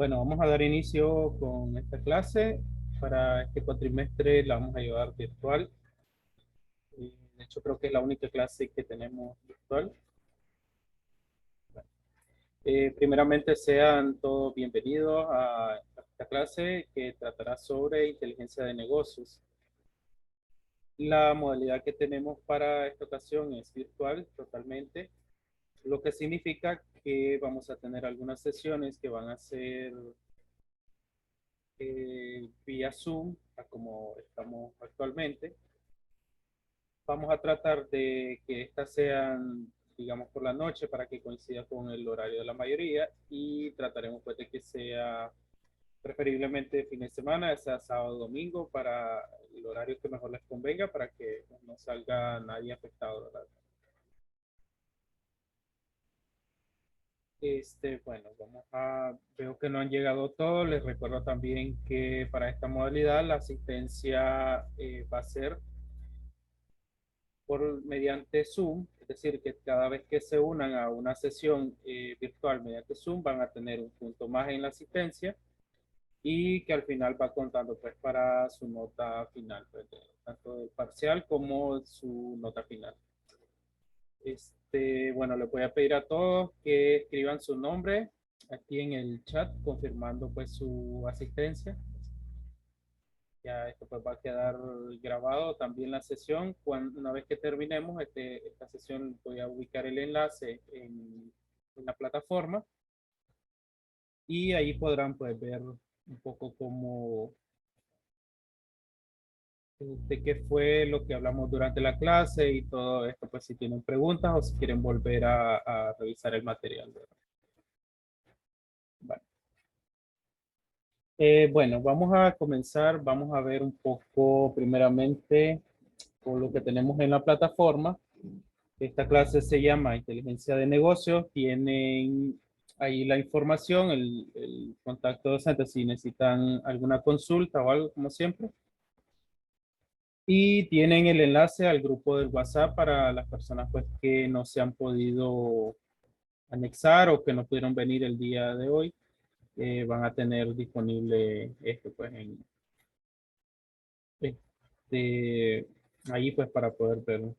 Bueno, vamos a dar inicio con esta clase. Para este cuatrimestre la vamos a llevar virtual. De hecho, creo que es la única clase que tenemos virtual. Primeramente, sean todos bienvenidos a esta clase que tratará sobre inteligencia de negocios. La modalidad que tenemos para esta ocasión es virtual totalmente, lo que significa que vamos a tener algunas sesiones que van a ser vía Zoom, a como estamos actualmente. Vamos a tratar de que estas sean, digamos, por la noche para que coincida con el horario de la mayoría y trataremos pues de que sea preferiblemente fin de semana, sea sábado o domingo, para el horario que mejor les convenga para que no salga nadie afectado, ¿verdad? Bueno, veo que no han llegado todos. Les recuerdo también que para esta modalidad la asistencia va a ser mediante Zoom, es decir, que cada vez que se unan a una sesión virtual mediante Zoom van a tener un punto más en la asistencia y que al final va contando pues para su nota final, pues, tanto del parcial como su nota final. Bueno, les voy a pedir a todos que escriban su nombre aquí en el chat, confirmando pues su asistencia. Ya esto pues va a quedar grabado también la sesión. Una vez que terminemos esta sesión, voy a ubicar el enlace en la plataforma y ahí podrán pues ver un poco cómo, de qué fue lo que hablamos durante la clase y todo esto, pues si tienen preguntas o si quieren volver a revisar el material, ¿verdad? Bueno. Bueno, vamos a comenzar, vamos a ver un poco primeramente con lo que tenemos en la plataforma. Esta clase se llama Inteligencia de Negocios. Tienen ahí la información, el contacto docente si necesitan alguna consulta o algo, como siempre. Y tienen el enlace al grupo del WhatsApp para las personas pues, que no se han podido anexar o que no pudieron venir el día de hoy. Van a tener disponible esto pues este, ahí pues para poder verlo.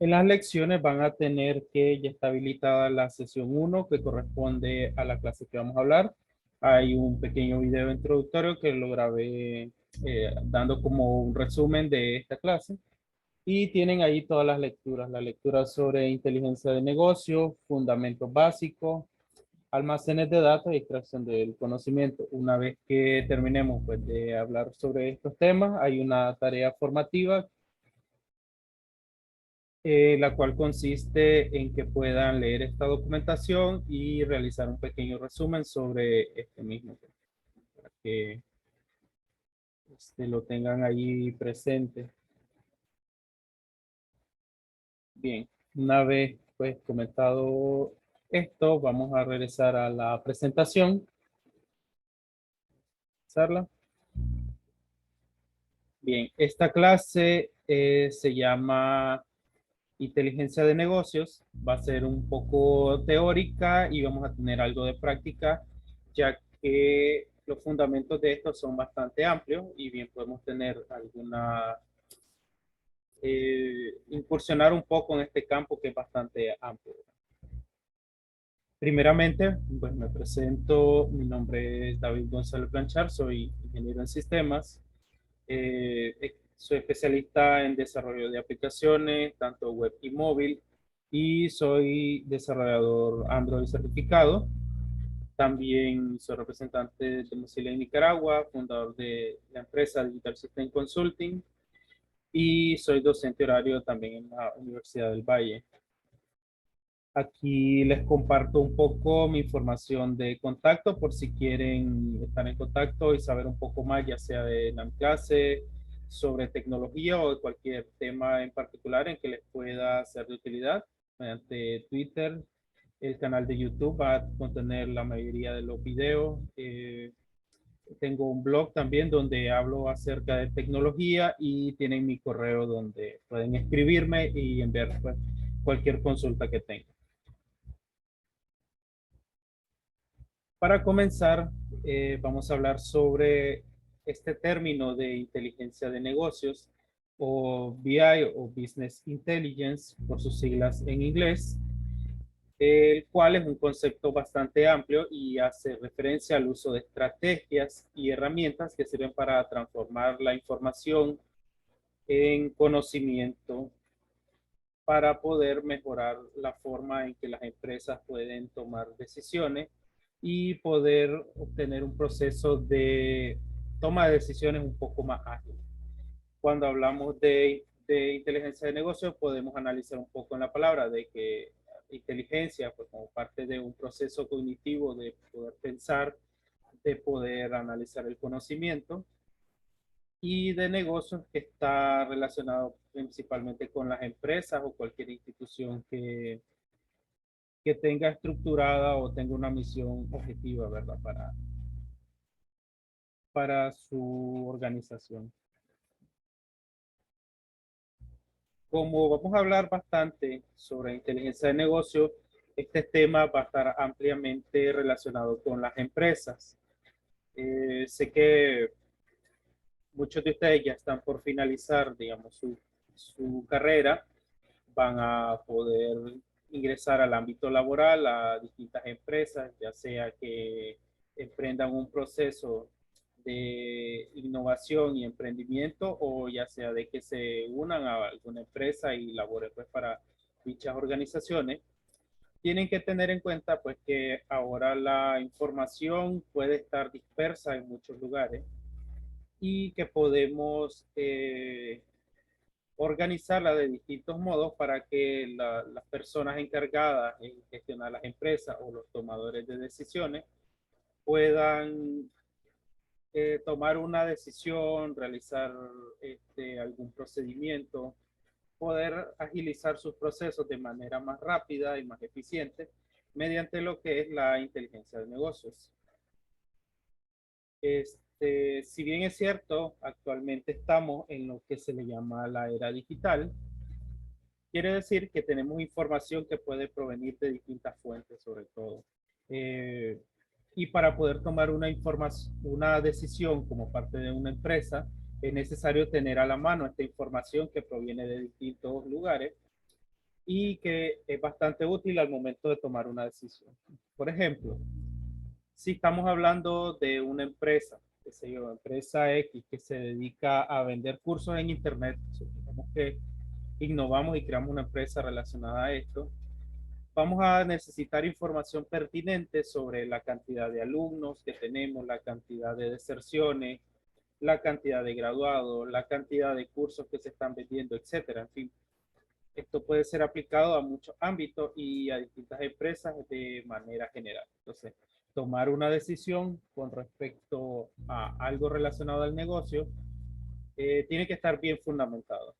En las lecciones van a tener que ya está habilitada la sesión 1 que corresponde a la clase que vamos a hablar. Hay un pequeño video introductorio que lo grabé dando como un resumen de esta clase. Y tienen ahí todas las lecturas sobre inteligencia de negocio, fundamentos básicos, almacenes de datos y extracción del conocimiento. Una vez que terminemos pues, de hablar sobre estos temas, hay una tarea formativa la cual consiste en que puedan leer esta documentación y realizar un pequeño resumen sobre este mismo tema, para que lo tengan ahí presente. Bien, una vez pues comentado esto, vamos a regresar a la presentación. Pasarla. Bien, esta clase se llama Inteligencia de Negocios. Va a ser un poco teórica y vamos a tener algo de práctica, ya que los fundamentos de esto son bastante amplios y bien podemos tener incursionar un poco en este campo que es bastante amplio. Primeramente, pues me presento, mi nombre es David González Blanchard, soy ingeniero en sistemas. Soy especialista en desarrollo de aplicaciones, tanto web y móvil, y soy desarrollador Android certificado. También soy representante de Mozilla en Nicaragua, fundador de la empresa Digital System Consulting, y soy docente horario también en la Universidad del Valle. Aquí les comparto un poco mi información de contacto por si quieren estar en contacto y saber un poco más, ya sea de la clase, sobre tecnología o de cualquier tema en particular en que les pueda ser de utilidad. Mediante Twitter, el canal de YouTube va a contener la mayoría de los videos. Tengo un blog también donde hablo acerca de tecnología y tienen mi correo donde pueden escribirme y enviar pues, cualquier consulta que tengan. Para comenzar, vamos a hablar sobre este término de inteligencia de negocios o BI o Business Intelligence por sus siglas en inglés, el cual es un concepto bastante amplio y hace referencia al uso de estrategias y herramientas que sirven para transformar la información en conocimiento para poder mejorar la forma en que las empresas pueden tomar decisiones y poder obtener un proceso de toma de decisiones un poco más ágil. Cuando hablamos de inteligencia de negocios, podemos analizar un poco en la palabra de que inteligencia, pues como parte de un proceso cognitivo de poder pensar, de poder analizar el conocimiento, y de negocios que está relacionado principalmente con las empresas o cualquier institución que tenga estructurada o tenga una misión objetiva, ¿verdad? Para su organización. Como vamos a hablar bastante sobre inteligencia de negocio, este tema va a estar ampliamente relacionado con las empresas. Sé que muchos de ustedes ya están por finalizar, digamos, su carrera, van a poder ingresar al ámbito laboral a distintas empresas, ya sea que emprendan un proceso de innovación y emprendimiento o ya sea de que se unan a alguna empresa y laboren pues para dichas organizaciones. Tienen que tener en cuenta pues que ahora la información puede estar dispersa en muchos lugares y que podemos organizarla de distintos modos para que las personas encargadas en gestionar las empresas o los tomadores de decisiones puedan tomar una decisión, realizar algún procedimiento, poder agilizar sus procesos de manera más rápida y más eficiente mediante lo que es la inteligencia de negocios. Si bien es cierto, actualmente estamos en lo que se le llama la era digital. Quiere decir que tenemos información que puede provenir de distintas fuentes, sobre todo. Eh, y para poder tomar una información, una decisión como parte de una empresa, es necesario tener a la mano esta información que proviene de distintos lugares y que es bastante útil al momento de tomar una decisión. Por ejemplo, si estamos hablando de una empresa, qué sé yo, empresa X que se dedica a vender cursos en Internet, supongamos que innovamos y creamos una empresa relacionada a esto, vamos a necesitar información pertinente sobre la cantidad de alumnos que tenemos, la cantidad de deserciones, la cantidad de graduados, la cantidad de cursos que se están vendiendo, etcétera. En fin, esto puede ser aplicado a muchos ámbitos y a distintas empresas de manera general. Entonces, tomar una decisión con respecto a algo relacionado al negocio tiene que estar bien fundamentado.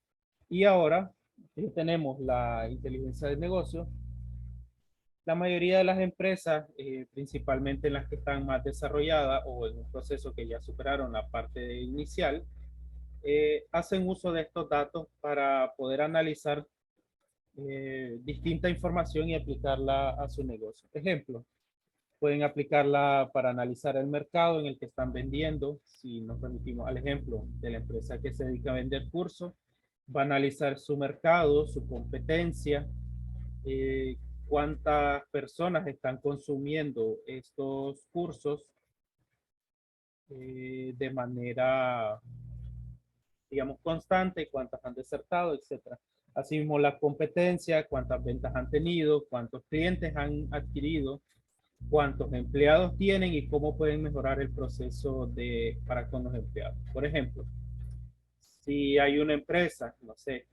Y ahora que tenemos la inteligencia del negocio, la mayoría de las empresas, principalmente las que están más desarrolladas o en un proceso que ya superaron la parte inicial, hacen uso de estos datos para poder analizar distinta información y aplicarla a su negocio. Ejemplo, pueden aplicarla para analizar el mercado en el que están vendiendo. Si nos remitimos al ejemplo de la empresa que se dedica a vender cursos, va a analizar su mercado, su competencia, eh, cuántas personas están consumiendo estos cursos de manera, digamos, constante, cuántas han desertado, etcétera. Asimismo, la competencia, cuántas ventas han tenido, cuántos clientes han adquirido, cuántos empleados tienen y cómo pueden mejorar el proceso para con los empleados. Por ejemplo, si hay una empresa, no sé,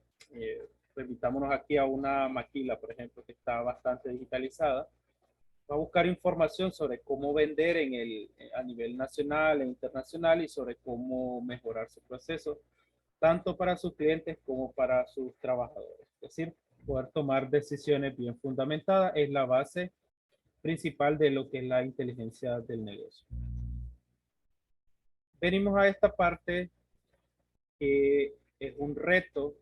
remitámonos aquí a una maquila, por ejemplo, que está bastante digitalizada, va a buscar información sobre cómo vender a nivel nacional e internacional y sobre cómo mejorar su proceso, tanto para sus clientes como para sus trabajadores. Es decir, poder tomar decisiones bien fundamentadas es la base principal de lo que es la inteligencia del negocio. Venimos a esta parte es un reto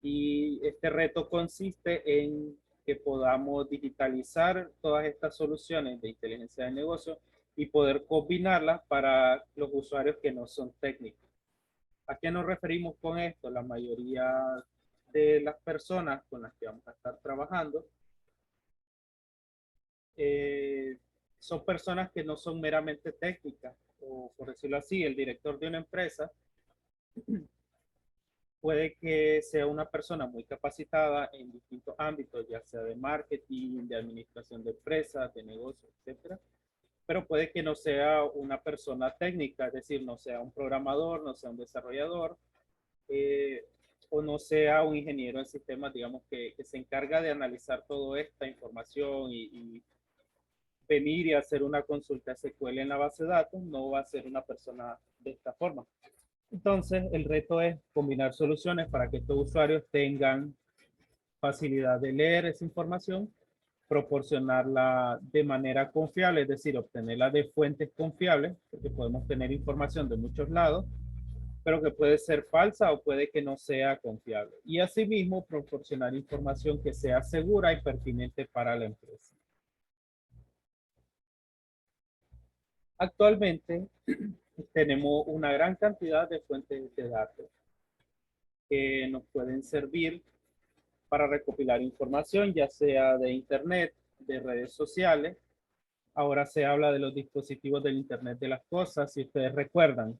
y este reto consiste en que podamos digitalizar todas estas soluciones de inteligencia de negocio y poder combinarlas para los usuarios que no son técnicos. ¿A qué nos referimos con esto? La mayoría de las personas con las que vamos a estar trabajando eh, son personas que no son meramente técnicas, o por decirlo así, el director de una empresa puede que sea una persona muy capacitada en distintos ámbitos, ya sea de marketing, de administración de empresas, de negocios, etcétera, pero puede que no sea una persona técnica, es decir, no sea un programador, no sea un desarrollador, eh, o no sea un ingeniero en sistemas, digamos, que se encarga de analizar toda esta información y venir y hacer una consulta SQL en la base de datos, no va a ser una persona de esta forma. Entonces, el reto es combinar soluciones para que estos usuarios tengan facilidad de leer esa información, proporcionarla de manera confiable, es decir, obtenerla de fuentes confiables, porque podemos tener información de muchos lados, pero que puede ser falsa o puede que no sea confiable. Y asimismo, proporcionar información que sea segura y pertinente para la empresa. Actualmente tenemos una gran cantidad de fuentes de datos que nos pueden servir para recopilar información, ya sea de Internet, de redes sociales. Ahora se habla de los dispositivos del Internet de las cosas. Si ustedes recuerdan,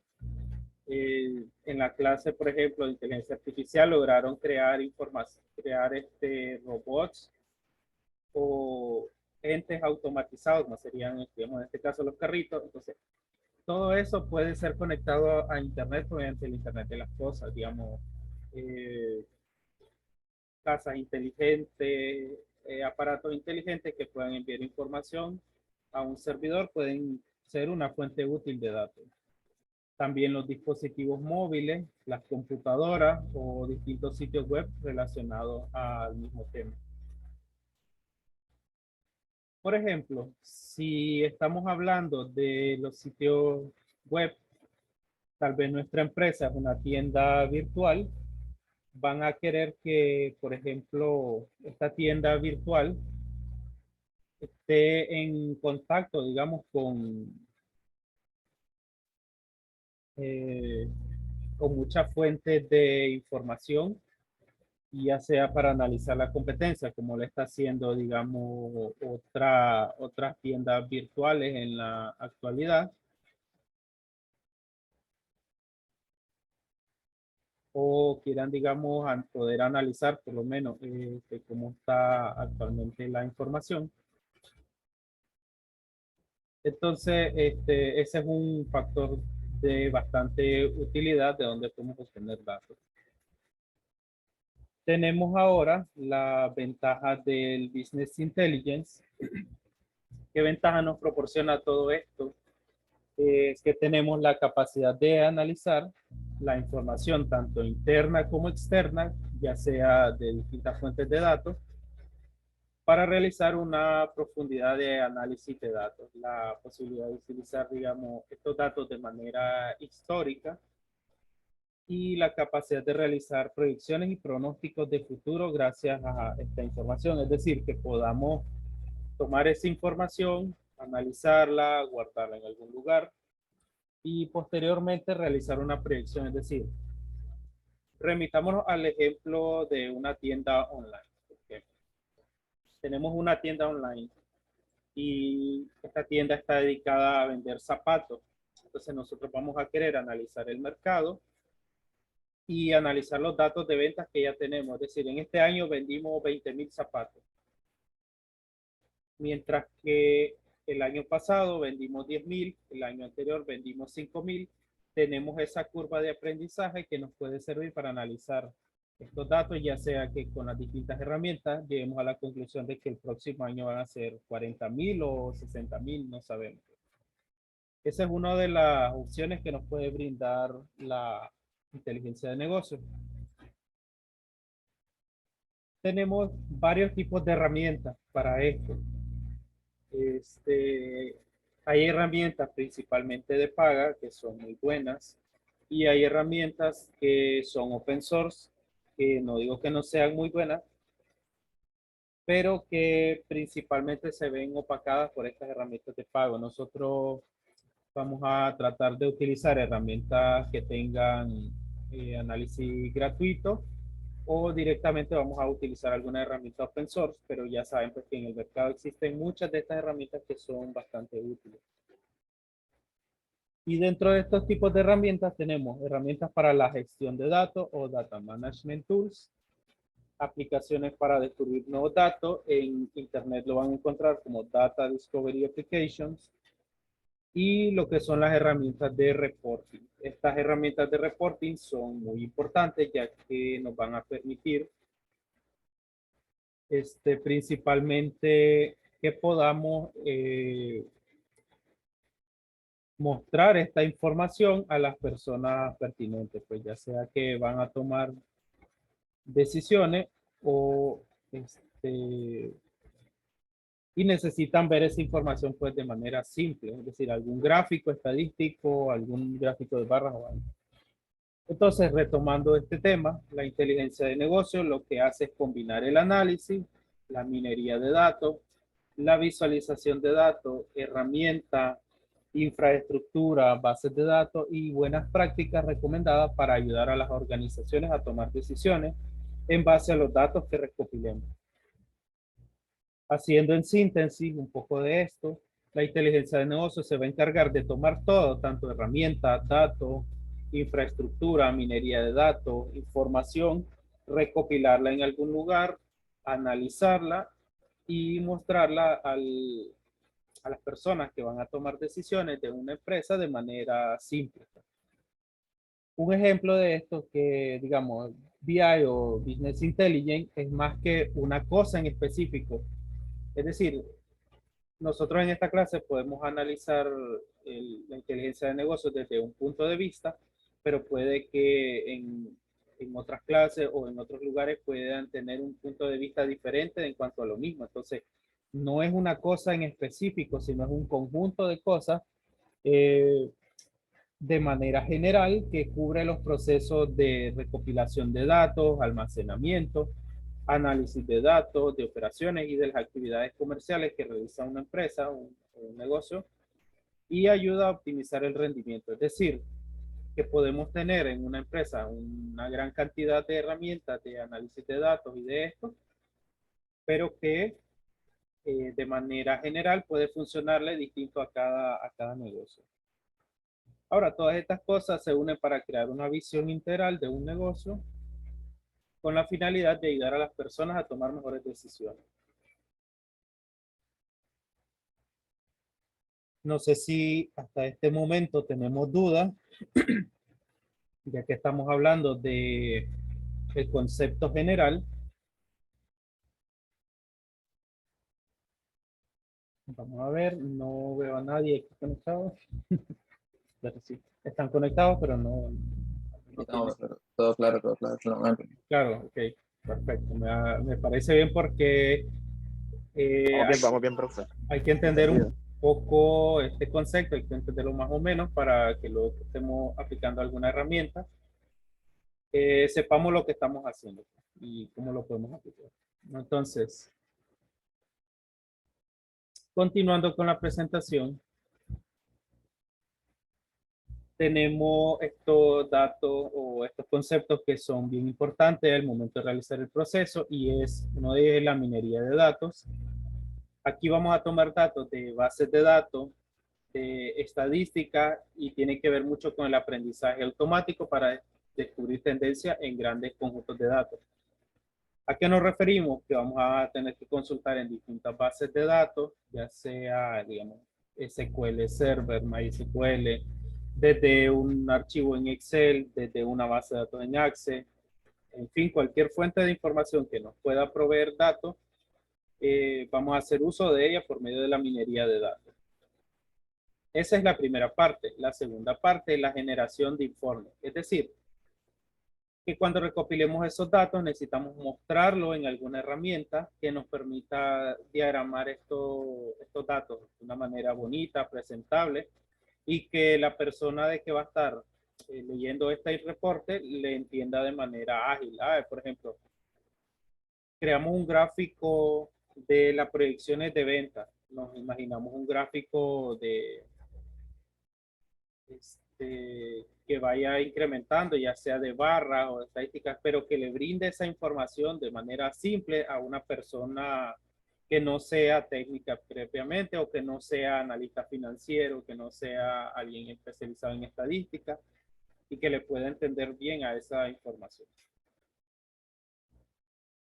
en la clase, por ejemplo, de inteligencia artificial, lograron crear información, crear robots o entes automatizados, no serían, digamos, en este caso los carritos. Entonces, todo eso puede ser conectado a Internet mediante el Internet de las cosas, digamos, eh, casas inteligentes, aparatos inteligentes que puedan enviar información a un servidor, pueden ser una fuente útil de datos. También los dispositivos móviles, las computadoras o distintos sitios web relacionados al mismo tema. Por ejemplo, si estamos hablando de los sitios web, tal vez nuestra empresa es una tienda virtual, van a querer que, por ejemplo, esta tienda virtual esté en contacto, digamos, eh, con muchas fuentes de información, ya sea para analizar la competencia, como lo está haciendo, digamos, otras tiendas virtuales en la actualidad, o quieran, digamos, poder analizar por lo menos cómo está actualmente la información. Entonces, ese es un factor de bastante utilidad de donde podemos obtener datos. Tenemos ahora la ventaja del Business Intelligence. ¿Qué ventaja nos proporciona todo esto? Es que tenemos la capacidad de analizar la información tanto interna como externa, ya sea de distintas fuentes de datos, para realizar una profundidad de análisis de datos. La posibilidad de utilizar, digamos, estos datos de manera histórica y la capacidad de realizar proyecciones y pronósticos de futuro gracias a esta información. Es decir, que podamos tomar esa información, analizarla, guardarla en algún lugar y posteriormente realizar una proyección. Es decir, remitámonos al ejemplo de una tienda online. Okay. Tenemos una tienda online y esta tienda está dedicada a vender zapatos. Entonces nosotros vamos a querer analizar el mercado y analizar los datos de ventas que ya tenemos. Es decir, en este año vendimos 20,000 zapatos, mientras que el año pasado vendimos 10,000, el año anterior vendimos 5,000. Tenemos esa curva de aprendizaje que nos puede servir para analizar estos datos, ya sea que con las distintas herramientas lleguemos a la conclusión de que el próximo año van a ser 40,000 o 60,000, no sabemos. Esa es una de las opciones que nos puede brindar la inteligencia de negocio. Tenemos varios tipos de herramientas para esto. Este, hay herramientas principalmente de paga que son muy buenas y hay herramientas que son open source, que no digo que no sean muy buenas, pero que principalmente se ven opacadas por estas herramientas de pago. Nosotros vamos a tratar de utilizar herramientas que tengan análisis gratuito o directamente vamos a utilizar alguna herramienta open source, pero ya saben pues, que en el mercado existen muchas de estas herramientas que son bastante útiles. Y dentro de estos tipos de herramientas tenemos herramientas para la gestión de datos o Data Management Tools, aplicaciones para descubrir nuevos datos. En Internet lo van a encontrar como Data Discovery Applications y lo que son las herramientas de reporting. Estas herramientas de reporting son muy importantes ya que nos van a permitir principalmente que podamos mostrar esta información a las personas pertinentes, pues ya sea que van a tomar decisiones o y necesitan ver esa información pues de manera simple, es decir, algún gráfico estadístico, algún gráfico de barras o algo. Entonces, retomando este tema, la inteligencia de negocio lo que hace es combinar el análisis, la minería de datos, la visualización de datos, herramientas, infraestructura, bases de datos y buenas prácticas recomendadas para ayudar a las organizaciones a tomar decisiones en base a los datos que recopilemos. Haciendo en síntesis un poco de esto, la inteligencia de negocio se va a encargar de tomar todo, tanto herramientas, datos, infraestructura, minería de datos, información, recopilarla en algún lugar, analizarla y mostrarla a las personas que van a tomar decisiones de una empresa de manera simple. Un ejemplo de esto que, digamos, BI o Business Intelligence es más que una cosa en específico. Es decir, nosotros en esta clase podemos analizar la inteligencia de negocios desde un punto de vista, pero puede que en otras clases o en otros lugares puedan tener un punto de vista diferente en cuanto a lo mismo. Entonces, no es una cosa en específico, sino es un conjunto de cosas eh, de manera general que cubre los procesos de recopilación de datos, almacenamiento, análisis de datos, de operaciones y de las actividades comerciales que realiza una empresa o un negocio y ayuda a optimizar el rendimiento. Es decir, que podemos tener en una empresa una gran cantidad de herramientas de análisis de datos y de esto, pero que de manera general puede funcionarle distinto a cada negocio. Ahora, todas estas cosas se unen para crear una visión integral de un negocio con la finalidad de ayudar a las personas a tomar mejores decisiones. No sé si hasta este momento tenemos dudas, ya que estamos hablando de el concepto general. Vamos a ver, no veo a nadie aquí conectado. Pero sí, están conectados, pero no. No, todo claro, todo claro. Claro, ok, perfecto. Me parece bien porque Vamos bien, profe. hay que entender un poco este concepto, hay que entenderlo más o menos para que luego que estemos aplicando alguna herramienta, sepamos lo que estamos haciendo y cómo lo podemos aplicar. Entonces, continuando con la presentación, tenemos estos datos o estos conceptos que son bien importantes al momento de realizar el proceso y es uno de ellos es la minería de datos. Aquí vamos a tomar datos de bases de datos, de estadística y tiene que ver mucho con el aprendizaje automático para descubrir tendencias en grandes conjuntos de datos. ¿A qué nos referimos? Que vamos a tener que consultar en distintas bases de datos, ya sea, digamos, SQL Server, MySQL, desde un archivo en Excel, desde una base de datos en Access, en fin, cualquier fuente de información que nos pueda proveer datos, vamos a hacer uso de ella por medio de la minería de datos. Esa es la primera parte. La segunda parte es la generación de informes. Es decir, que cuando recopilemos esos datos necesitamos mostrarlo en alguna herramienta que nos permita diagramar estos datos de una manera bonita, presentable y que la persona de que va a estar leyendo este reporte le entienda de manera ágil. Por ejemplo, creamos un gráfico de las proyecciones de venta. Nos imaginamos un gráfico de que vaya incrementando, ya sea de barras o de estadísticas, pero que le brinde esa información de manera simple a una persona que no sea técnica previamente o que no sea analista financiero, que no sea alguien especializado en estadística y que le pueda entender bien a esa información.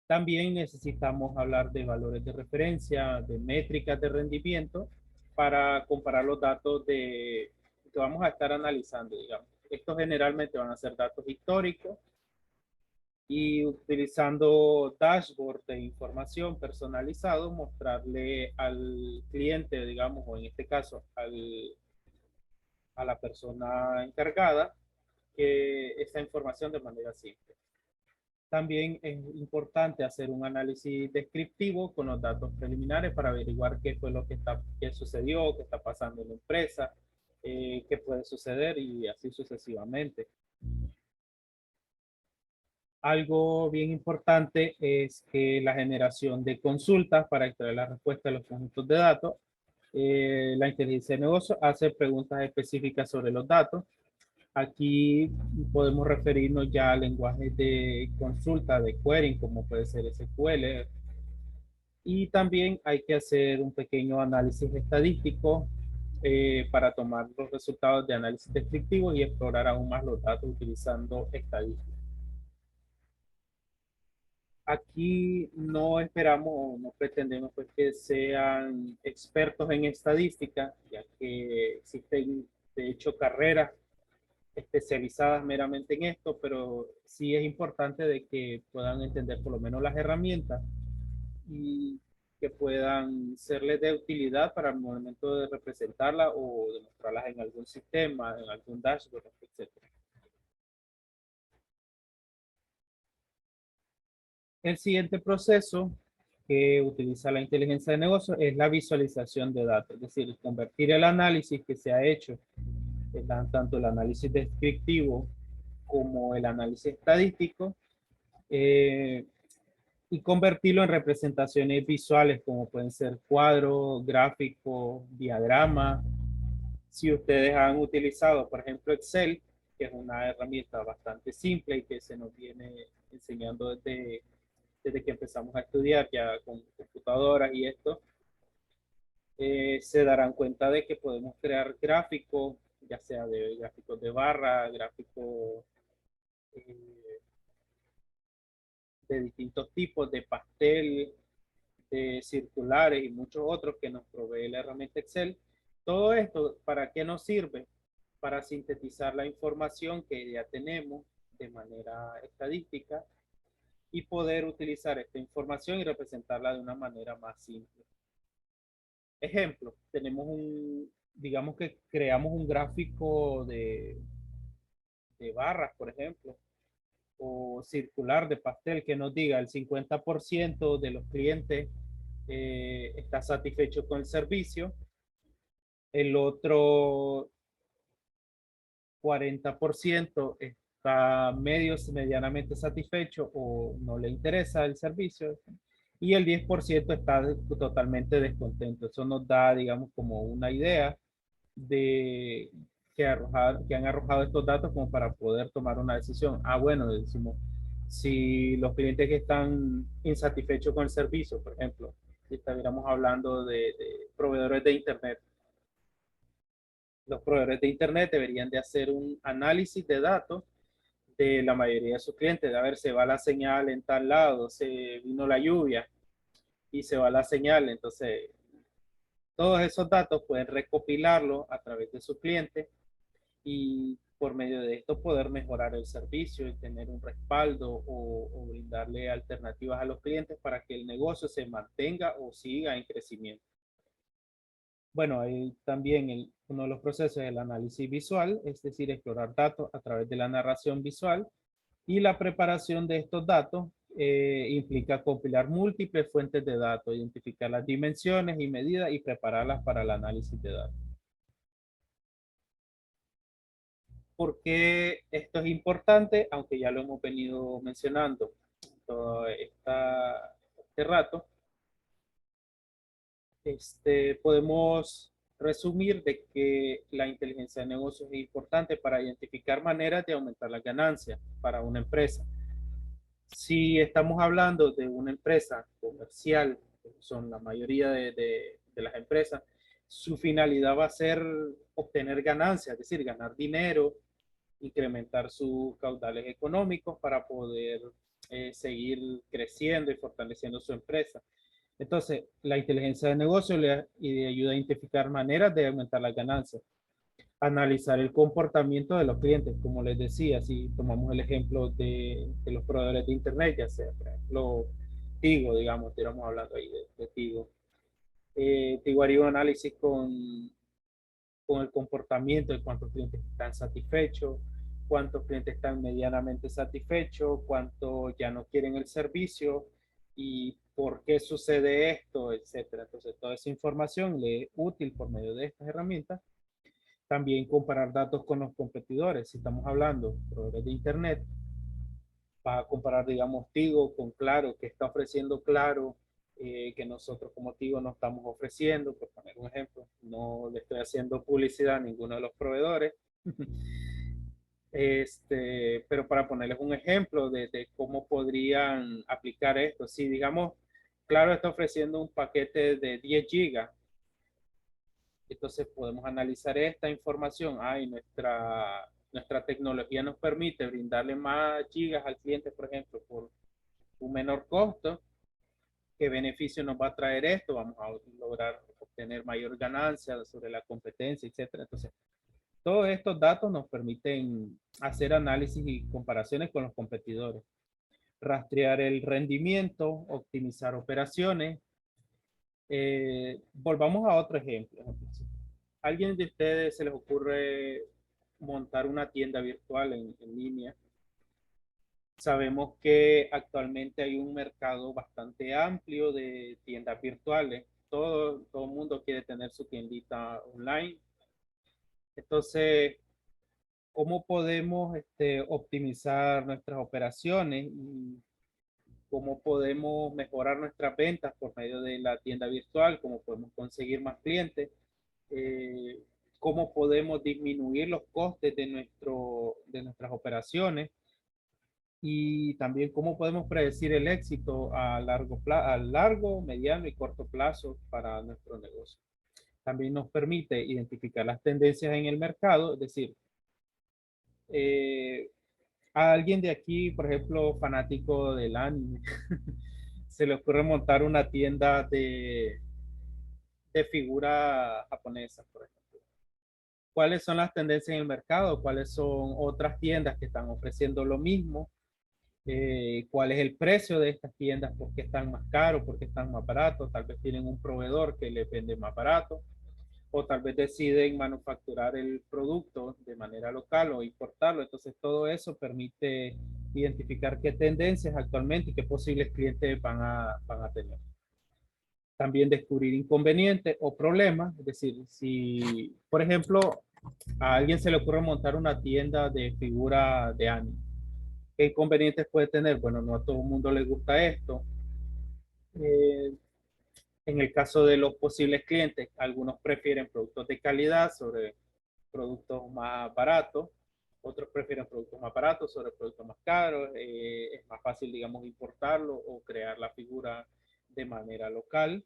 También necesitamos hablar de valores de referencia, de métricas de rendimiento para comparar los datos que vamos a estar analizando, digamos. Estos generalmente van a ser datos históricos y utilizando dashboard de información personalizado, mostrarle al cliente, digamos, o en este caso a la persona encargada, que esta información de manera simple. También es importante hacer un análisis descriptivo con los datos preliminares para averiguar qué fue lo que, qué sucedió, qué está pasando en la empresa, qué puede suceder y así sucesivamente. Algo bien importante es que la generación de consultas para extraer la respuesta de los conjuntos de datos. La inteligencia de negocio hace preguntas específicas sobre los datos. Aquí podemos referirnos ya a lenguajes de consulta, de querying, como puede ser SQL. Y también hay que hacer un pequeño análisis estadístico para tomar los resultados de análisis descriptivo y explorar aún más los datos utilizando estadísticas. Aquí no esperamos, no pretendemos pues, que sean expertos en estadística, ya que existen de hecho carreras especializadas meramente en esto, pero sí es importante de que puedan entender por lo menos las herramientas y que puedan serles de utilidad para el momento de representarlas o de mostrarlas en algún sistema, en algún dashboard, etcétera. El siguiente proceso que utiliza la inteligencia de negocio es la visualización de datos, es decir, convertir el análisis que se ha hecho, tanto el análisis descriptivo como el análisis estadístico, y convertirlo en representaciones visuales como pueden ser cuadros, gráficos, diagramas. Si ustedes han utilizado, por ejemplo, Excel, que es una herramienta bastante simple y que se nos viene enseñando desde que empezamos a estudiar ya con computadoras y esto, se darán cuenta de que podemos crear gráficos, ya sea de gráficos de barra, gráficos de distintos tipos, de pastel, de circulares y muchos otros que nos provee la herramienta Excel. Todo esto, ¿para qué nos sirve? Para sintetizar la información que ya tenemos de manera estadística y poder utilizar esta información y representarla de una manera más simple. Ejemplo, tenemos digamos que creamos un gráfico de barras, por ejemplo, o circular de pastel que nos diga el 50% de los clientes está satisfecho con el servicio, el otro 40% está medianamente satisfecho o no le interesa el servicio y el 10% está totalmente descontento. Eso nos da, digamos, como una idea de que han arrojado estos datos como para poder tomar una decisión. Ah, bueno, decimos, si los clientes que están insatisfechos con el servicio, por ejemplo, si estuviéramos hablando de proveedores de Internet, los proveedores de Internet deberían de hacer un análisis de datos de la mayoría de sus clientes, de a ver, se va la señal en tal lado, se vino la lluvia y se va la señal, entonces todos esos datos pueden recopilarlo a través de sus clientes y por medio de esto poder mejorar el servicio y tener un respaldo o brindarle alternativas a los clientes para que el negocio se mantenga o siga en crecimiento. Bueno, ahí también uno de los procesos es el análisis visual, es decir, explorar datos a través de la narración visual y la preparación de estos datos implica compilar múltiples fuentes de datos, identificar las dimensiones y medidas y prepararlas para el análisis de datos. ¿Por qué esto es importante? Aunque ya lo hemos venido mencionando. Toda este rato, podemos resumir de que la inteligencia de negocios es importante para identificar maneras de aumentar las ganancias para una empresa. Si estamos hablando de una empresa comercial, que son la mayoría de las empresas, su finalidad va a ser obtener ganancias, es decir, ganar dinero, incrementar sus caudales económicos para poder seguir creciendo y fortaleciendo su empresa. Entonces, la inteligencia de negocio le ayuda a identificar maneras de aumentar las ganancias, analizar el comportamiento de los clientes, como les decía, si tomamos el ejemplo de los proveedores de Internet, ya sea, por ejemplo, Tigo, digamos, estamos hablando ahí de Tigo. Tigo haría un análisis con el comportamiento de cuántos clientes están satisfechos, cuántos clientes están medianamente satisfechos, cuántos ya no quieren el servicio y por qué sucede esto, etcétera. Entonces, toda esa información le es útil por medio de estas herramientas. También comparar datos con los competidores. Si estamos hablando de proveedores de Internet, va a comparar, digamos, Tigo con Claro, que está ofreciendo Claro, que nosotros como Tigo no estamos ofreciendo, por poner un ejemplo. No le estoy haciendo publicidad a ninguno de los proveedores. Pero para ponerles un ejemplo de cómo podrían aplicar esto, si digamos, Claro está ofreciendo un paquete de 10 gigas, entonces podemos analizar esta información. Nuestra tecnología nos permite brindarle más gigas al cliente, por ejemplo, por un menor costo. ¿Qué beneficio nos va a traer esto? Vamos a lograr obtener mayor ganancia sobre la competencia, etcétera. Entonces, todos estos datos nos permiten hacer análisis y comparaciones con los competidores, rastrear el rendimiento, optimizar operaciones. Volvamos a otro ejemplo. ¿Alguien de ustedes se les ocurre montar una tienda virtual en línea? Sabemos que actualmente hay un mercado bastante amplio de tiendas virtuales. Todo el mundo quiere tener su tiendita online. Entonces, ¿cómo podemos optimizar nuestras operaciones y cómo podemos mejorar nuestras ventas por medio de la tienda virtual? ¿Cómo podemos conseguir más clientes? eh, Cómo podemos disminuir los costes de nuestras operaciones y también cómo podemos predecir el éxito a largo, mediano y corto plazo para nuestro negocio. También nos permite identificar las tendencias en el mercado, es decir, eh, a alguien de aquí, por ejemplo, fanático del anime, se le ocurre montar una tienda de figuras japonesas, por ejemplo. ¿Cuáles son las tendencias en el mercado? ¿Cuáles son otras tiendas que están ofreciendo lo mismo? ¿Cuál es el precio de estas tiendas? ¿Por qué están más caros? ¿Por qué están más baratos? Tal vez tienen un proveedor que les vende más barato o tal vez deciden manufacturar el producto de manera local o importarlo. Entonces todo eso permite identificar qué tendencias actualmente y qué posibles clientes van a tener. También descubrir inconvenientes o problemas, es decir, si por ejemplo a alguien se le ocurre montar una tienda de figura de anime, ¿qué inconvenientes puede tener? Bueno, no a todo el mundo le gusta esto. Eh, en el caso de los posibles clientes, algunos prefieren productos de calidad sobre productos más baratos, otros prefieren productos más baratos sobre productos más caros, es más fácil, digamos, importarlo o crear la figura de manera local.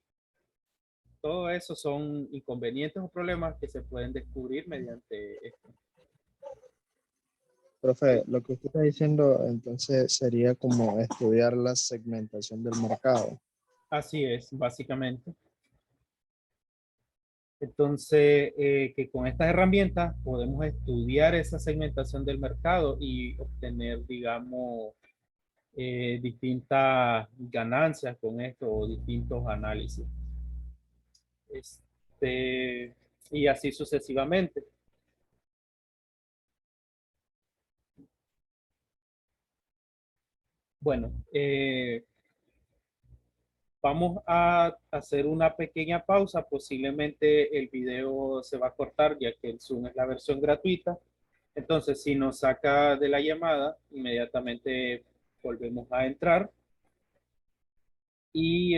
Todo eso son inconvenientes o problemas que se pueden descubrir mediante esto. Profe, lo que usted está diciendo entonces sería como estudiar la segmentación del mercado. Así es, básicamente. Entonces, que con estas herramientas podemos estudiar esa segmentación del mercado y obtener, digamos, distintas ganancias con esto o distintos análisis. Y así sucesivamente. Bueno, vamos a hacer una pequeña pausa. Posiblemente el video se va a cortar ya que el Zoom es la versión gratuita. Entonces, si nos saca de la llamada, inmediatamente volvemos a entrar. Y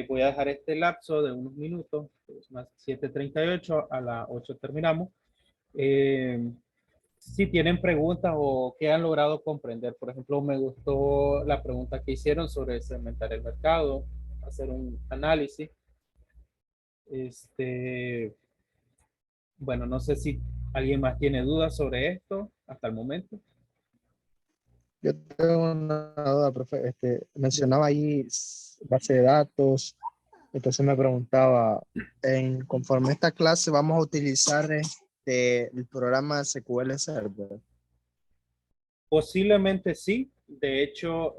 voy a dejar este lapso de unos minutos, es más 7:38, a las 8 terminamos. Si tienen preguntas o que han logrado comprender, por ejemplo, me gustó la pregunta que hicieron sobre segmentar el mercado, hacer un análisis. Bueno, no sé si alguien más tiene dudas sobre esto hasta el momento. Yo tengo una duda, profe. Mencionaba ahí base de datos. Entonces me preguntaba, conforme a esta clase vamos a utilizar el programa SQL Server. Posiblemente sí. De hecho,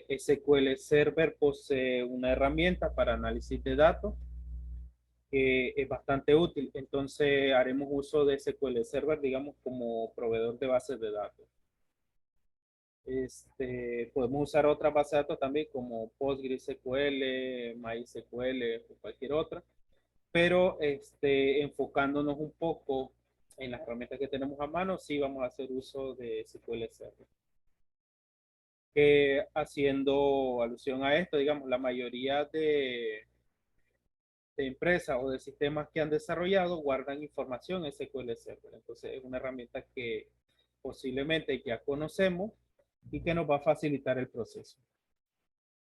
SQL Server posee una herramienta para análisis de datos que es bastante útil. Entonces haremos uso de SQL Server, digamos, como proveedor de bases de datos. Podemos usar otras bases de datos también como PostgreSQL, MySQL o cualquier otra, pero enfocándonos un poco en las herramientas que tenemos a mano, sí vamos a hacer uso de SQL Server. Haciendo alusión a esto, digamos, la mayoría de empresas o de sistemas que han desarrollado guardan información en SQL Server. Entonces es una herramienta que posiblemente ya conocemos y que nos va a facilitar el proceso.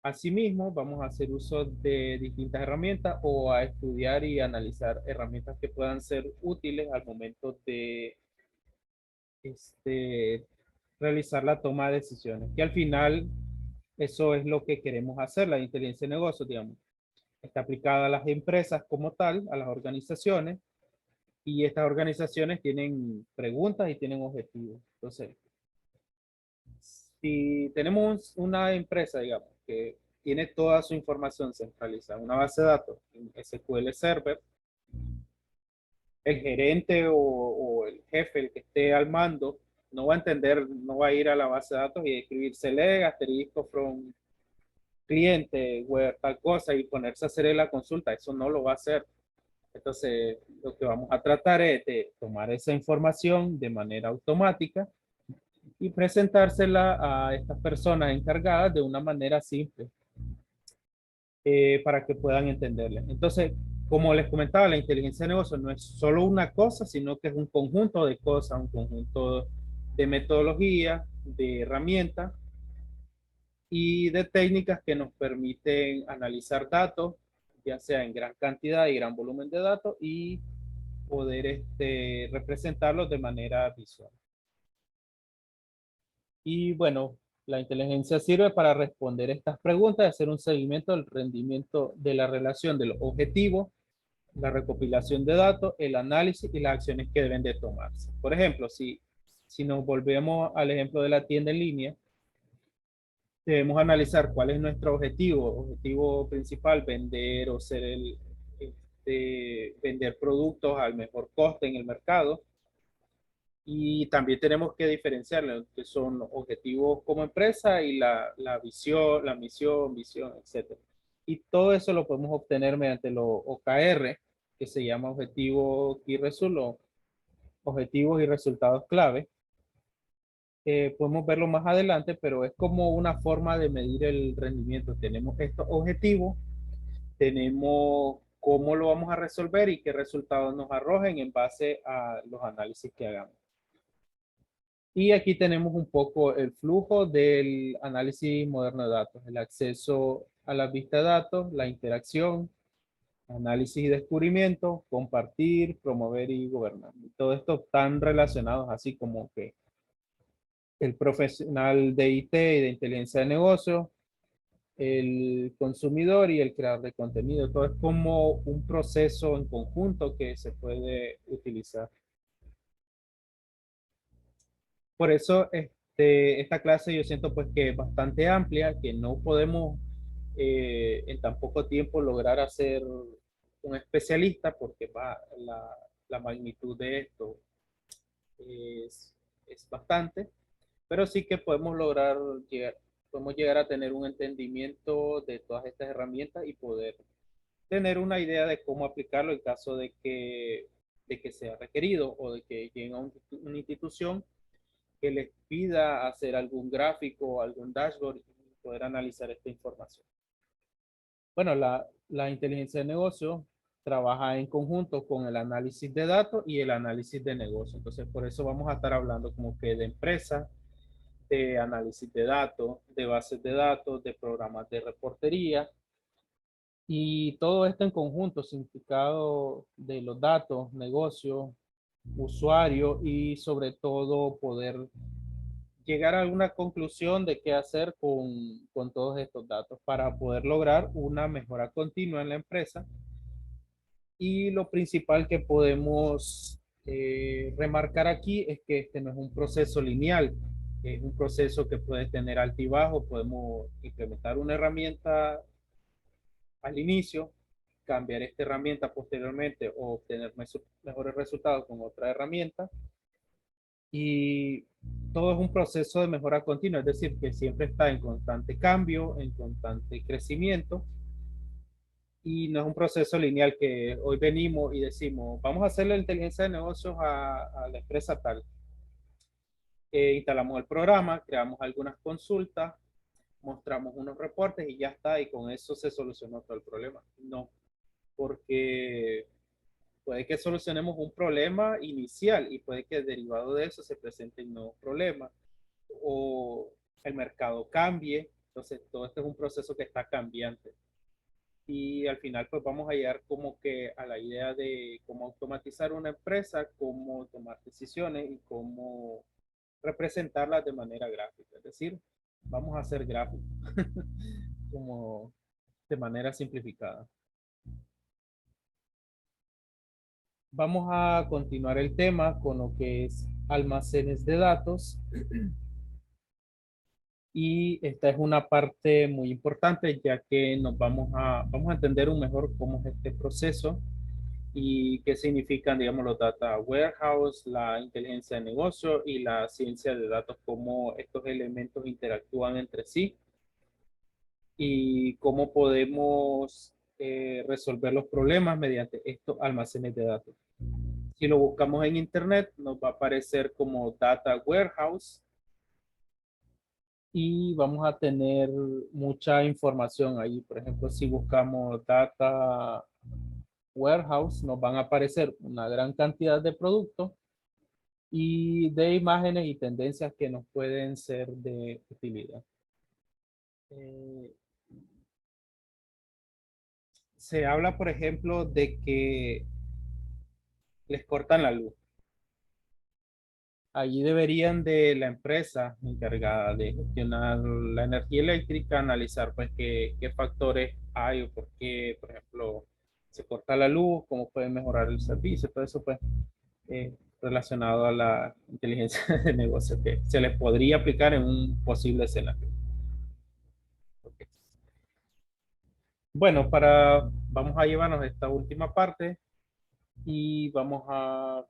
Asimismo, vamos a hacer uso de distintas herramientas o a estudiar y analizar herramientas que puedan ser útiles al momento de realizar la toma de decisiones. Y al final, eso es lo que queremos hacer, la inteligencia de negocios, digamos. Está aplicada a las empresas como tal, a las organizaciones, y estas organizaciones tienen preguntas y tienen objetivos. Entonces, si tenemos una empresa, digamos, que tiene toda su información centralizada en una base de datos, en SQL Server, el gerente o el jefe, el que esté al mando, no va a entender, no va a ir a la base de datos y escribir select, asterisco from cliente, where tal cosa y ponerse a hacer la consulta. Eso no lo va a hacer. Entonces, lo que vamos a tratar es de tomar esa información de manera automática y presentársela a estas personas encargadas de una manera simple para que puedan entenderla. Entonces, como les comentaba, la inteligencia de negocio no es solo una cosa, sino que es un conjunto de cosas, un conjunto de metodologías, de herramientas y de técnicas que nos permiten analizar datos, ya sea en gran cantidad y gran volumen de datos, y poder representarlos de manera visual. Y bueno, la inteligencia sirve para responder estas preguntas y hacer un seguimiento del rendimiento de la relación de los objetivos, la recopilación de datos, el análisis y las acciones que deben de tomarse. Por ejemplo, si nos volvemos al ejemplo de la tienda en línea, debemos analizar cuál es nuestro objetivo principal, vender o ser vender productos al mejor coste en el mercado. Y también tenemos que diferenciarlo, que son objetivos como empresa y la visión, la misión, visión, etc. Y todo eso lo podemos obtener mediante los OKR, que se llama Objetivo Key Result, o Objetivos y Resultados Clave. Podemos verlo más adelante, pero es como una forma de medir el rendimiento. Tenemos estos objetivos, tenemos cómo lo vamos a resolver y qué resultados nos arrojen en base a los análisis que hagamos. Y aquí tenemos un poco el flujo del análisis moderno de datos, el acceso a la vista de datos, la interacción, análisis y descubrimiento, compartir, promover y gobernar. Todo esto están relacionados así como que el profesional de IT y de inteligencia de negocio, el consumidor y el creador de contenido. Todo es como un proceso en conjunto que se puede utilizar. Por eso esta clase yo siento pues que es bastante amplia, que no podemos en tan poco tiempo lograr hacer un especialista porque la magnitud de esto es, es bastante, pero sí que podemos llegar a tener un entendimiento de todas estas herramientas y poder tener una idea de cómo aplicarlo en caso de que sea requerido o de que llegue a una institución que les pida hacer algún gráfico o algún dashboard y poder analizar esta información. Bueno, la inteligencia de negocio trabaja en conjunto con el análisis de datos y el análisis de negocio. Entonces, por eso vamos a estar hablando como que de empresa, de análisis de datos, de bases de datos, de programas de reportería y todo esto en conjunto, significado de los datos, negocio, usuario y sobre todo poder llegar a alguna conclusión de qué hacer con todos estos datos para poder lograr una mejora continua en la empresa. Y lo principal que podemos remarcar aquí es que este no es un proceso lineal, es un proceso que puede tener altibajo. Podemos implementar una herramienta al inicio, cambiar esta herramienta posteriormente o obtener mejores resultados con otra herramienta. Y todo es un proceso de mejora continua, es decir, que siempre está en constante cambio, en constante crecimiento. Y no es un proceso lineal que hoy venimos y decimos, vamos a hacer la inteligencia de negocios a la empresa tal. Instalamos el programa, creamos algunas consultas, mostramos unos reportes y ya está, y con eso se solucionó todo el problema. No, porque puede que solucionemos un problema inicial y puede que derivado de eso se presenten nuevos problemas o el mercado cambie. Entonces, todo esto es un proceso que está cambiante. Y al final, pues vamos a llegar como que a la idea de cómo automatizar una empresa, cómo tomar decisiones y cómo representarlas de manera gráfica. Es decir, vamos a hacer gráficos como de manera simplificada. Vamos a continuar el tema con lo que es almacenes de datos. Y esta es una parte muy importante, ya que vamos a entender un mejor cómo es este proceso y qué significan, digamos, los data warehouse, la inteligencia de negocio y la ciencia de datos, cómo estos elementos interactúan entre sí y cómo podemos resolver los problemas mediante estos almacenes de datos. Si lo buscamos en internet, nos va a aparecer como data warehouse y vamos a tener mucha información ahí. Por ejemplo, si buscamos data warehouse, nos van a aparecer una gran cantidad de productos y de imágenes y tendencias que nos pueden ser de utilidad. Se habla, por ejemplo, de que les cortan la luz. Allí deberían de la empresa encargada de gestionar la energía eléctrica analizar pues qué factores hay o por qué, por ejemplo, se corta la luz, cómo pueden mejorar el servicio, todo eso pues relacionado a la inteligencia de negocio que se les podría aplicar en un posible escenario. Okay. Bueno, vamos a llevarnos esta última parte y vamos a,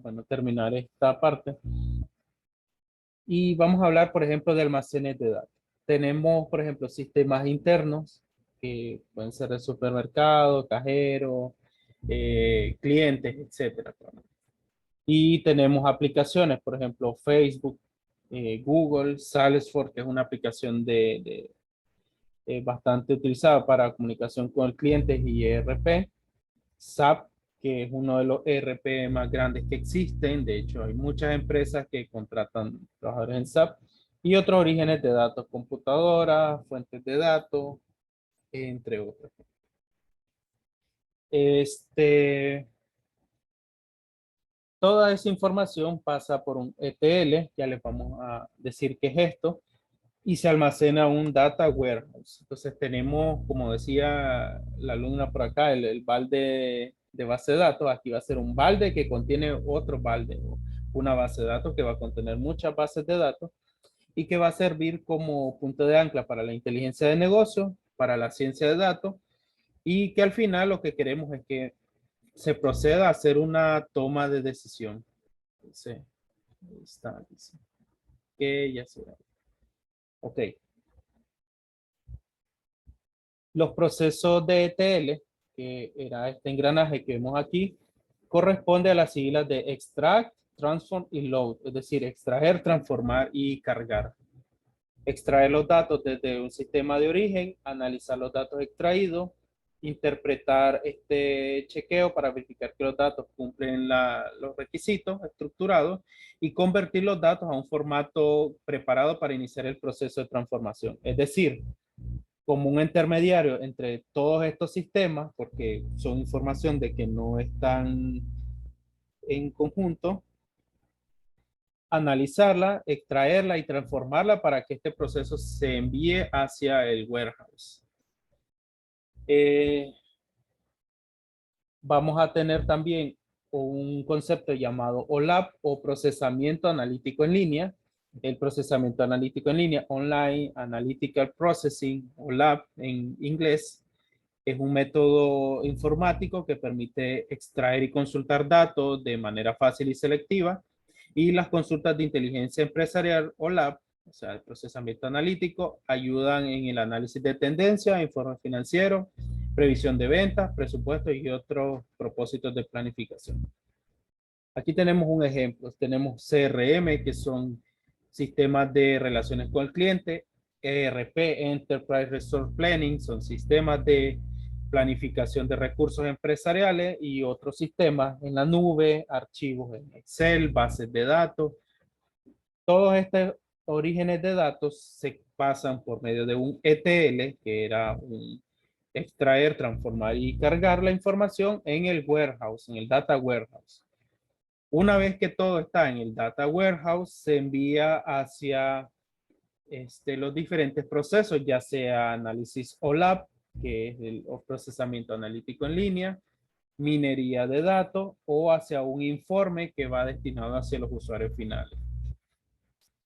bueno, terminar esta parte y vamos a hablar, por ejemplo, de almacenes de datos. Tenemos, por ejemplo, sistemas internos que pueden ser de supermercado, cajero, clientes, etcétera. Y tenemos aplicaciones, por ejemplo, Facebook, Google, Salesforce, que es una aplicación bastante utilizada para comunicación con el cliente y ERP. SAP, que es uno de los ERP más grandes que existen. De hecho, hay muchas empresas que contratan trabajadores en SAP. Y otros orígenes de datos, computadoras, fuentes de datos, entre otros. Toda esa información pasa por un ETL, ya les vamos a decir qué es esto, y se almacena un data warehouse. Entonces tenemos, como decía la alumna por acá, el balde de base de datos. Aquí va a ser un balde que contiene otro balde, o una base de datos que va a contener muchas bases de datos y que va a servir como punto de ancla para la inteligencia de negocio, para la ciencia de datos, y que al final lo que queremos es que se proceda a hacer una toma de decisión. Entonces, ahí está, dice, que ya se da. Ok. Los procesos de ETL, que era este engranaje que vemos aquí, corresponde a las siglas de extract, transform y load, es decir, extraer, transformar y cargar. Extraer los datos desde un sistema de origen, analizar los datos extraídos, interpretar este chequeo para verificar que los datos cumplen los requisitos estructurados y convertir los datos a un formato preparado para iniciar el proceso de transformación. Es decir, como un intermediario entre todos estos sistemas, porque son información de que no están en conjunto, analizarla, extraerla y transformarla para que este proceso se envíe hacia el warehouse. Vamos a tener también un concepto llamado OLAP o procesamiento analítico en línea. El procesamiento analítico en línea, Online Analytical Processing, OLAP en inglés, es un método informático que permite extraer y consultar datos de manera fácil y selectiva, y las consultas de inteligencia empresarial OLAP, o sea, el procesamiento analítico, ayudan en el análisis de tendencia, informes financieros, previsión de ventas, presupuestos y otros propósitos de planificación. Aquí tenemos un ejemplo. Tenemos CRM, que son sistemas de relaciones con el cliente. ERP, Enterprise Resource Planning, son sistemas de planificación de recursos empresariales, y otros sistemas en la nube, archivos en Excel, bases de datos. Todos estos orígenes de datos se pasan por medio de un ETL, que era un extraer, transformar y cargar la información en el warehouse, en el data warehouse. Una vez que todo está en el data warehouse, se envía hacia los diferentes procesos, ya sea análisis OLAP, que es el procesamiento analítico en línea, minería de datos, o hacia un informe que va destinado hacia los usuarios finales.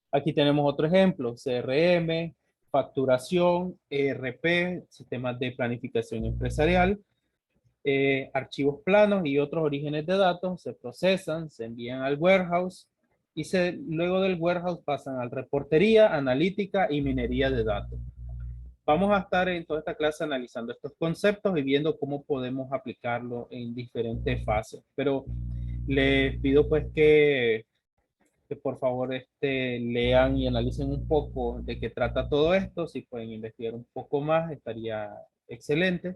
Aquí tenemos otro ejemplo: CRM, facturación, ERP, sistemas de planificación empresarial, archivos planos y otros orígenes de datos se procesan, se envían al warehouse y luego del warehouse pasan a reportería, analítica y minería de datos. Vamos a estar en toda esta clase analizando estos conceptos y viendo cómo podemos aplicarlo en diferentes fases. Pero les pido pues que por favor lean y analicen un poco de qué trata todo esto. Si pueden investigar un poco más, estaría excelente.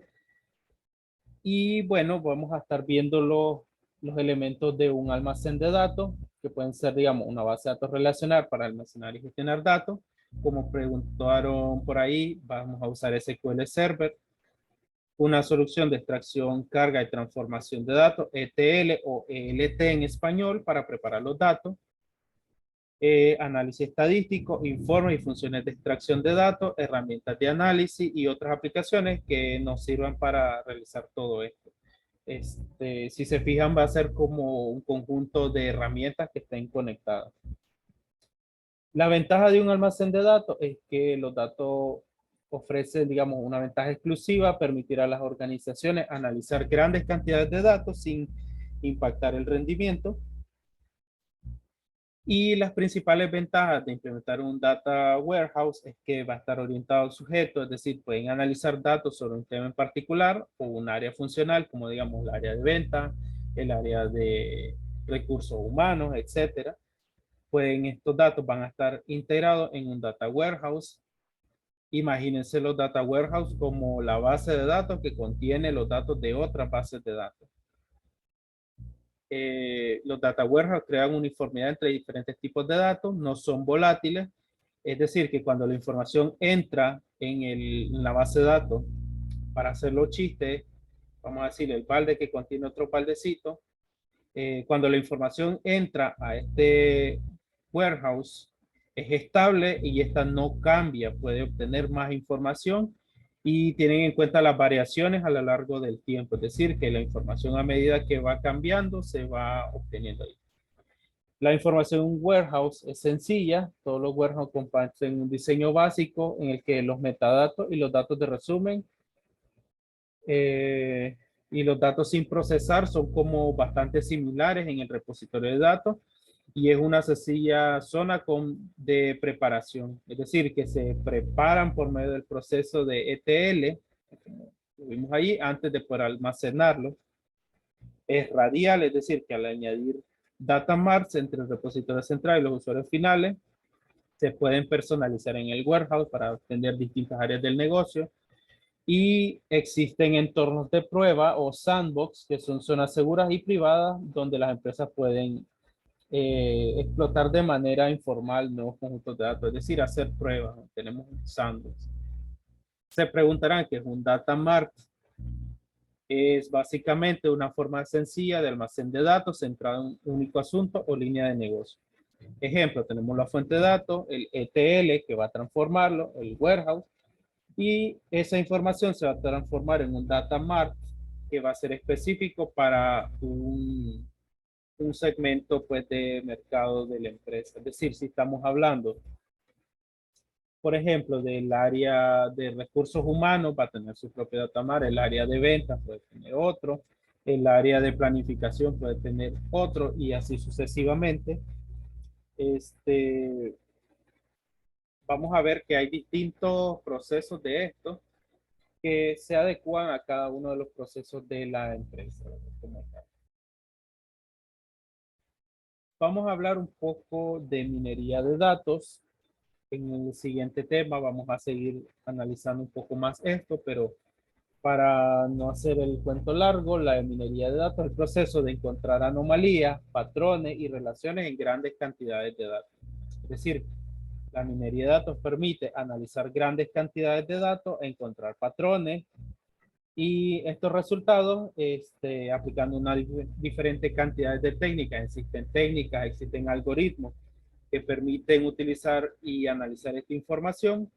Y bueno, vamos a estar viendo los elementos de un almacén de datos, que pueden ser, digamos, una base de datos relacional para almacenar y gestionar datos. Como preguntaron por ahí, vamos a usar SQL Server. Una solución de extracción, carga y transformación de datos, ETL o ELT en español, para preparar los datos. Análisis estadístico, informes y funciones de extracción de datos, herramientas de análisis y otras aplicaciones que nos sirvan para realizar todo esto. Si se fijan, va a ser como un conjunto de herramientas que estén conectadas. La ventaja de un almacén de datos es que los datos ofrecen, digamos, una ventaja exclusiva: permitir a las organizaciones analizar grandes cantidades de datos sin impactar el rendimiento. Y las principales ventajas de implementar un data warehouse es que va a estar orientado al sujeto, es decir, pueden analizar datos sobre un tema en particular o un área funcional, como digamos el área de venta, el área de recursos humanos, etcétera. Estos datos van a estar integrados en un data warehouse. Imagínense los data warehouse como la base de datos que contiene los datos de otras bases de datos. Los data warehouse crean uniformidad entre diferentes tipos de datos, no son volátiles, es decir, que cuando la información entra en la base de datos, para hacer los chistes, vamos a decir el balde que contiene otro baldecito, cuando la información entra a este warehouse, es estable y esta no cambia, puede obtener más información y tienen en cuenta las variaciones a lo largo del tiempo. Es decir, que la información, a medida que va cambiando, se va obteniendo ahí. La información en un warehouse es sencilla. Todos los warehouses comparten un diseño básico en el que los metadatos y los datos de resumen y los datos sin procesar son como bastante similares en el repositorio de datos, y es una sencilla zona de preparación, es decir, que se preparan por medio del proceso de ETL, como lo vimos ahí, antes de poder almacenarlo. Es radial, es decir, que al añadir Data marts entre el repositorio central y los usuarios finales se pueden personalizar en el warehouse para atender distintas áreas del negocio. Y existen entornos de prueba o sandbox, que son zonas seguras y privadas donde las empresas pueden explotar de manera informal nuevos conjuntos de datos, es decir, hacer pruebas. Tenemos un sandbox. Se preguntarán qué es un data mart. Es básicamente una forma sencilla de almacén de datos centrada en un único asunto o línea de negocio. Ejemplo, tenemos la fuente de datos, el ETL que va a transformarlo, el warehouse, y esa información se va a transformar en un data mart que va a ser específico para un segmento pues, de mercado de la empresa. Es decir, si estamos hablando, por ejemplo, del área de recursos humanos, va a tener su propio data mart, el área de ventas puede tener otro, el área de planificación puede tener otro y así sucesivamente. Vamos a ver que hay distintos procesos de esto que se adecuan a cada uno de los procesos de la empresa. Vamos a hablar un poco de minería de datos. En el siguiente tema vamos a seguir analizando un poco más esto, pero para no hacer el cuento largo, la minería de datos es el proceso de encontrar anomalías, patrones y relaciones en grandes cantidades de datos. Es decir, la minería de datos permite analizar grandes cantidades de datos, encontrar patrones y estos resultados, aplicando una diferente cantidad de técnicas. Existen técnicas, existen algoritmos que permiten utilizar y analizar esta información,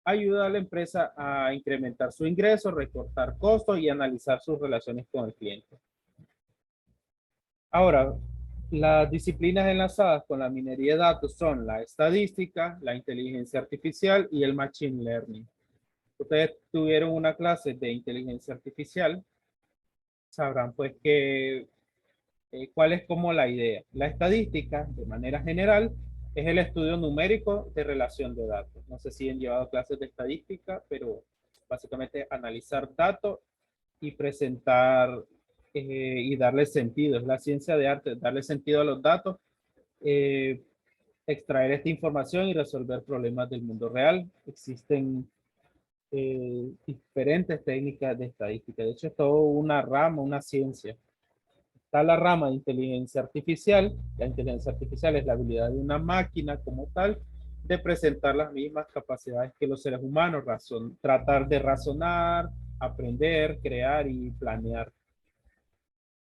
ayuda a la empresa a incrementar su ingreso, recortar costos y analizar sus relaciones con el cliente. Ahora, las disciplinas enlazadas con la minería de datos son la estadística, la inteligencia artificial y el machine learning. Ustedes tuvieron una clase de inteligencia artificial, sabrán pues que cuál es como la idea. La estadística, de manera general, es el estudio numérico de relación de datos. No sé si han llevado clases de estadística, pero básicamente analizar datos y presentar y darle sentido. Es la ciencia de arte, darle sentido a los datos, eh, extraer esta información y resolver problemas del mundo real. Existen diferentes técnicas de estadística. De hecho, es todo una rama, una ciencia. Está la rama de inteligencia artificial. La inteligencia artificial es la habilidad de una máquina como tal de presentar las mismas capacidades que los seres humanos, tratar de razonar, aprender, crear y planear.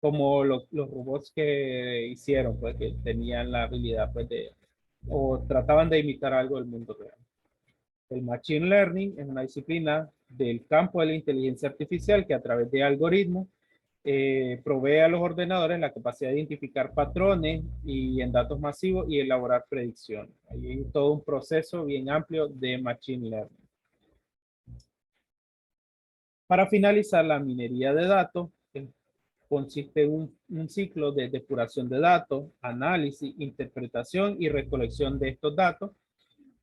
Como los robots que hicieron, pues que tenían la habilidad pues, o trataban de imitar algo del mundo real. El Machine Learning es una disciplina del campo de la inteligencia artificial que a través de algoritmos provee a los ordenadores la capacidad de identificar patrones y en datos masivos y elaborar predicciones. Hay todo un proceso bien amplio de Machine Learning. Para finalizar, la minería de datos consiste en un ciclo de depuración de datos, análisis, interpretación y recolección de estos datos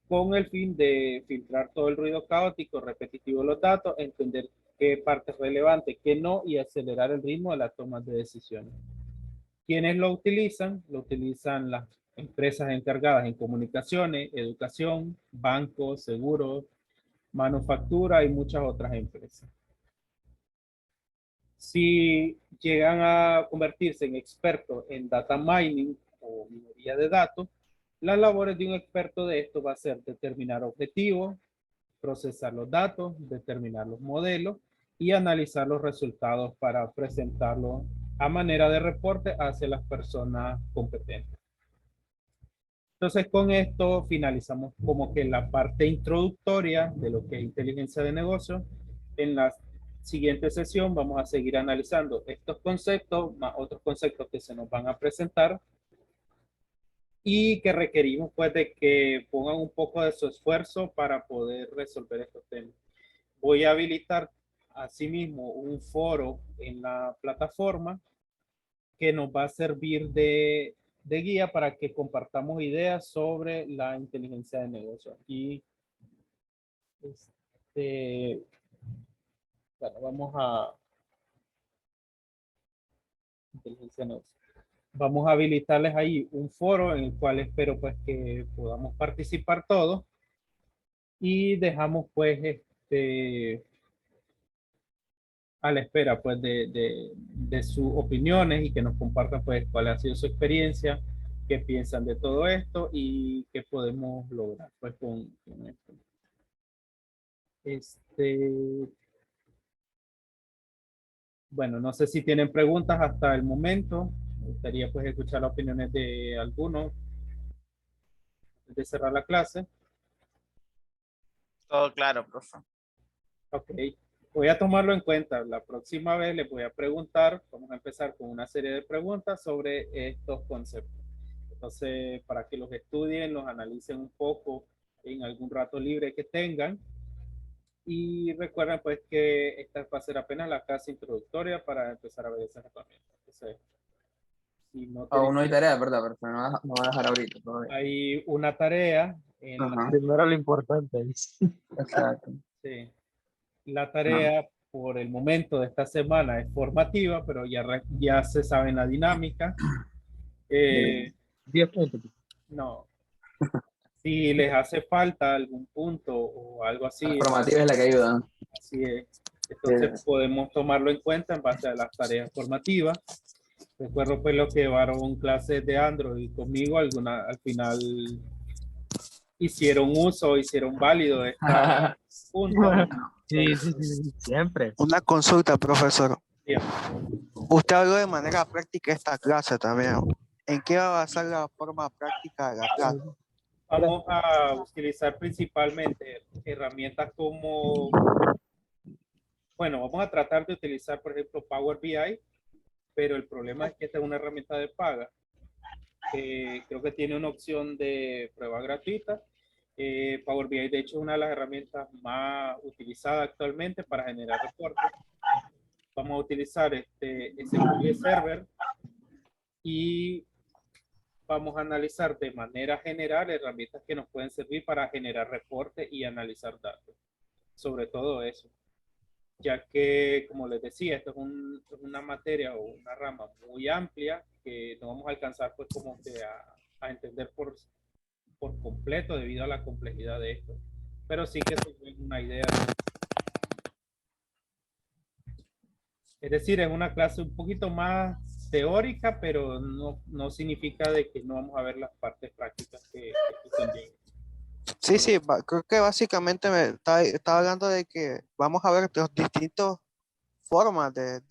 con el fin de filtrar todo el ruido caótico, repetitivo de los datos, entender qué parte es relevante, qué no, y acelerar el ritmo de la toma de decisiones. ¿Quiénes lo utilizan? Lo utilizan las empresas encargadas en comunicaciones, educación, bancos, seguros, manufactura y muchas otras empresas. Si llegan a convertirse en expertos en data mining o minería de datos, las labores de un experto de esto va a ser determinar objetivos, procesar los datos, determinar los modelos y analizar los resultados para presentarlos a manera de reporte hacia las personas competentes. Entonces, con esto finalizamos como que la parte introductoria de lo que es inteligencia de negocio. En la siguiente sesión vamos a seguir analizando estos conceptos, más otros conceptos que se nos van a presentar y que requerimos pues de que pongan un poco de su esfuerzo para poder resolver estos temas. Voy a habilitar asimismo un foro en la plataforma que nos va a servir de guía para que compartamos ideas sobre la inteligencia de negocio. Y bueno, vamos a inteligencia de negocio. vamos a habilitarles ahí un foro en el cual espero pues que podamos participar todos y dejamos pues a la espera pues de sus opiniones y que nos compartan pues cuál ha sido su experiencia, qué piensan de todo esto y qué podemos lograr pues con esto. Bueno, no sé si tienen preguntas hasta el momento. Me gustaría pues escuchar las opiniones de algunos antes de cerrar la clase. Todo claro, profe. Ok, voy a tomarlo en cuenta. La próxima vez les voy a preguntar, vamos a empezar con una serie de preguntas sobre estos conceptos. Entonces, para que los estudien, los analicen un poco en algún rato libre que tengan. Y recuerden pues que esta va a ser apenas la clase introductoria para empezar a ver esas herramientas. Entonces, si no Aún no hay tienen- tarea, ¿verdad? Pero no va a dejar ahorita todavía. hay una tarea en la, Ajá, Primero lo importante. exacto. sí, la tarea por el momento de esta semana es formativa, pero ya se sabe la dinámica. 10 puntos. No, si les hace falta algún punto o algo La así, formativa es la que ayuda. así es. Entonces podemos tomarlo en cuenta en base a las tareas formativas. Recuerdo pues los que llevaron clases de Android conmigo, al final hicieron uso, hicieron válido de esta punto. Sí, siempre. Una consulta, profesor. Bien. Usted habló de manera práctica esta clase también. ¿En qué va a basar la forma práctica de la clase? Vamos a utilizar principalmente herramientas como, bueno, vamos a tratar de utilizar, por ejemplo, Power BI, pero el problema es que esta es una herramienta de paga. Creo que tiene una opción de prueba gratuita. Power BI, de hecho, es una de las herramientas más utilizadas actualmente para generar reportes. Vamos a utilizar SQL Server y vamos a analizar de manera general herramientas que nos pueden servir para generar reportes y analizar datos. Sobre todo eso, ya que, como les decía, esto es una materia o una rama muy amplia que no vamos a alcanzar pues como que a entender por completo debido a la complejidad de esto. Pero sí que es una idea. Es decir, es una clase un poquito más teórica, pero no significa de que no vamos a ver las partes prácticas que conllevan. Sí, creo que básicamente me estaba hablando de que vamos a ver los distintos formas de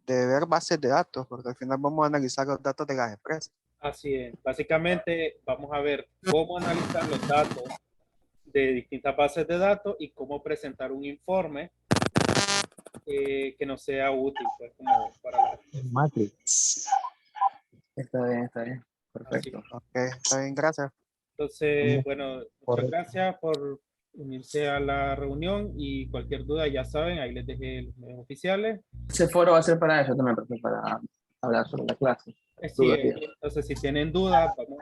ver bases de datos, porque al final vamos a analizar los datos de las empresas. Así es. Básicamente vamos a ver cómo analizar los datos de distintas bases de datos y cómo presentar un informe que nos sea útil pues, como para la Matrix. Está bien. Perfecto. Ok, está bien, gracias. Entonces, bueno, muchas Correcto. gracias por unirse a la reunión y cualquier duda ya saben, ahí les dejé los medios oficiales. Ese foro va a ser para eso también, profe, para hablar sobre la clase. Sí, Dudas, entonces si tienen dudas, vamos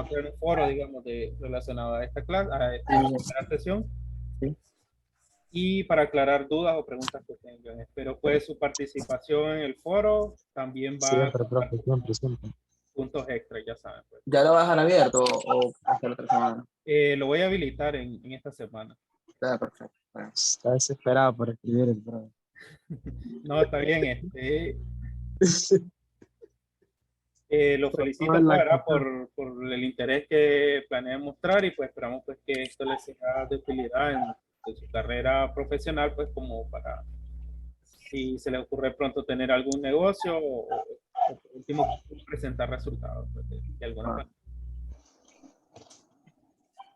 a crear un foro, digamos, relacionado a esta clase, a esta sesión. Sí. Y para aclarar dudas o preguntas que tengan. Espero pues su participación en el foro. También va Siempre, a profe, siempre. puntos extras, ya saben. Pues. ¿Ya lo va a dejar abierto o hasta la otra semana? Lo voy a habilitar en esta semana. Está perfecto. Bueno. Está desesperado por escribir el profe. No, está bien. Lo felicito Toda la ¿verdad? actitud. por el interés que planean mostrar y pues esperamos pues que esto les sea de utilidad en su carrera profesional, pues como para si se les ocurre pronto tener algún negocio o por último presentar resultados pues, de alguna manera.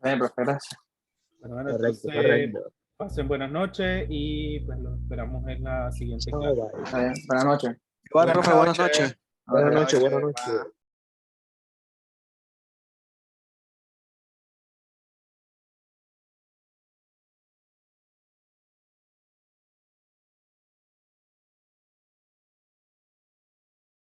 Bien, profe, gracias. Bueno, Correcto, entonces, correcto. pasen buenas noches y pues los esperamos en la siguiente clase. Bye, bye. Está bien. Buenas noches. Igual, profe, buenas noches. Buenas noches, buenas Bye. noches.